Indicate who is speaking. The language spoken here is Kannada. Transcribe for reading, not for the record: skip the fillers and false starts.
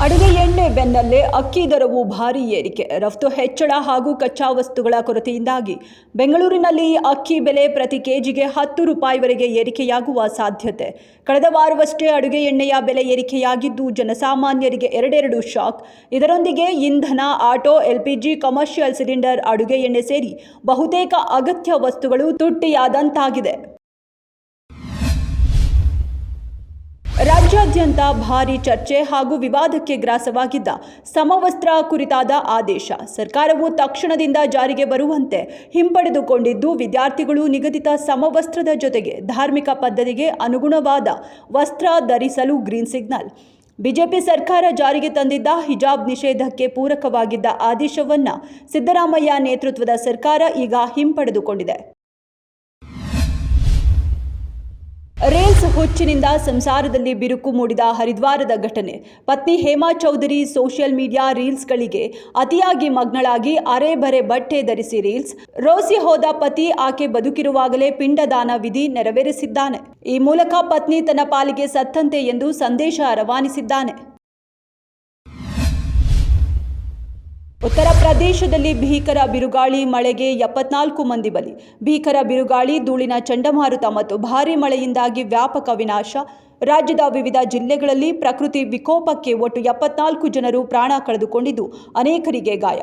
Speaker 1: ಅಡುಗೆ ಎಣ್ಣೆ ಬೆನ್ನಲ್ಲೇ ಅಕ್ಕಿ ದರವು ಭಾರೀ ಏರಿಕೆ. ರಫ್ತು ಹೆಚ್ಚಳ ಹಾಗೂ ಕಚ್ಚಾ ವಸ್ತುಗಳ ಕೊರತೆಯಿಂದಾಗಿ ಬೆಂಗಳೂರಿನಲ್ಲಿ ಅಕ್ಕಿ ಬೆಲೆ ಪ್ರತಿ ಕೆಜಿಗೆ 10 ರೂಪಾಯಿವರೆಗೆ ಏರಿಕೆಯಾಗುವ ಸಾಧ್ಯತೆ. ಕಳೆದ ವಾರವಷ್ಟೇ ಅಡುಗೆ ಎಣ್ಣೆಯ ಬೆಲೆ ಏರಿಕೆಯಾಗಿದ್ದು ಜನಸಾಮಾನ್ಯರಿಗೆ ಎರಡೆರಡು ಶಾಕ್. ಇದರೊಂದಿಗೆ ಇಂಧನ, ಆಟೋ, ಎಲ್ಪಿಜಿ, ಕಮರ್ಷಿಯಲ್ ಸಿಲಿಂಡರ್, ಅಡುಗೆ ಎಣ್ಣೆ ಸೇರಿ ಬಹುತೇಕ ಅಗತ್ಯ ವಸ್ತುಗಳು ತುಟ್ಟಿಯಾದಂತಾಗಿದೆ. ರಾಜ್ಯಾದ್ಯಂತ ಭಾರೀ ಚರ್ಚೆ ಹಾಗೂ ವಿವಾದಕ್ಕೆ ಗ್ರಾಸವಾಗಿದ್ದ ಸಮವಸ್ತ್ರ ಕುರಿತಾದ ಆದೇಶ ಸರ್ಕಾರವು ತಕ್ಷಣದಿಂದ ಜಾರಿಗೆ ಬರುವಂತೆ ಹಿಂಪಡೆದುಕೊಂಡಿದ್ದು, ವಿದ್ಯಾರ್ಥಿಗಳು ನಿಗದಿತ ಸಮವಸ್ತ್ರದ ಜೊತೆಗೆ ಧಾರ್ಮಿಕ ಪದ್ಧತಿಗೆ ಅನುಗುಣವಾದ ವಸ್ತ್ರ ಧರಿಸಲು ಗ್ರೀನ್ ಸಿಗ್ನಲ್. ಬಿಜೆಪಿ ಸರ್ಕಾರ ಜಾರಿಗೆ ತಂದಿದ್ದ ಹಿಜಾಬ್ ನಿಷೇಧಕ್ಕೆ ಪೂರಕವಾಗಿದ್ದ ಆದೇಶವನ್ನು ಸಿದ್ದರಾಮಯ್ಯ ನೇತೃತ್ವದ ಸರ್ಕಾರ ಈಗ ಹಿಂಪಡೆದುಕೊಂಡಿದೆ. ರೀಲ್ಸ್ ಹುಚ್ಚಿನಿಂದ ಸಂಸಾರದಲ್ಲಿ ಬಿರುಕು ಮೂಡಿದ ಹರಿದ್ವಾರದ ಘಟನೆ. ಪತ್ನಿ ಹೇಮಾ ಚೌಧರಿ ಸೋಷಿಯಲ್ ಮೀಡಿಯಾ ರೀಲ್ಸ್ಗಳಿಗೆ ಅತಿಯಾಗಿ ಮಗ್ನಳಾಗಿ ಅರೆ-ಬರೆ ಬಟ್ಟೆ ಧರಿಸಿ ರೀಲ್ಸ್ ರೋಸಿ ಹೋದ ಪತಿ ಆಕೆ ಬದುಕಿರುವಾಗಲೇ ಪಿಂಡದಾನ ವಿಧಿ ನೆರವೇರಿಸಿದ್ದಾನೆ. ಈ ಮೂಲಕ ಪತ್ನಿ ತನ್ನ ಪಾಲಿಗೆ ಸತ್ತಂತೆ ಎಂದು ಸಂದೇಶ ರವಾನಿಸಿದ್ದಾನೆ. ಉತ್ತರ ಪ್ರದೇಶದಲ್ಲಿ ಭೀಕರ ಬಿರುಗಾಳಿ ಮಳೆಗೆ 74 ಮಂದಿ ಬಲಿ. ಭೀಕರ ಬಿರುಗಾಳಿ, ಧೂಳಿನ ಚಂಡಮಾರುತ ಮತ್ತು ಭಾರೀ ಮಳೆಯಿಂದಾಗಿ ವ್ಯಾಪಕ ವಿನಾಶ. ರಾಜ್ಯದ ವಿವಿಧ ಜಿಲ್ಲೆಗಳಲ್ಲಿ ಪ್ರಕೃತಿ ವಿಕೋಪಕ್ಕೆ ಒಟ್ಟು 74 ಜನರು ಪ್ರಾಣ ಕಳೆದುಕೊಂಡಿದ್ದು, ಅನೇಕರಿಗೆ ಗಾಯ.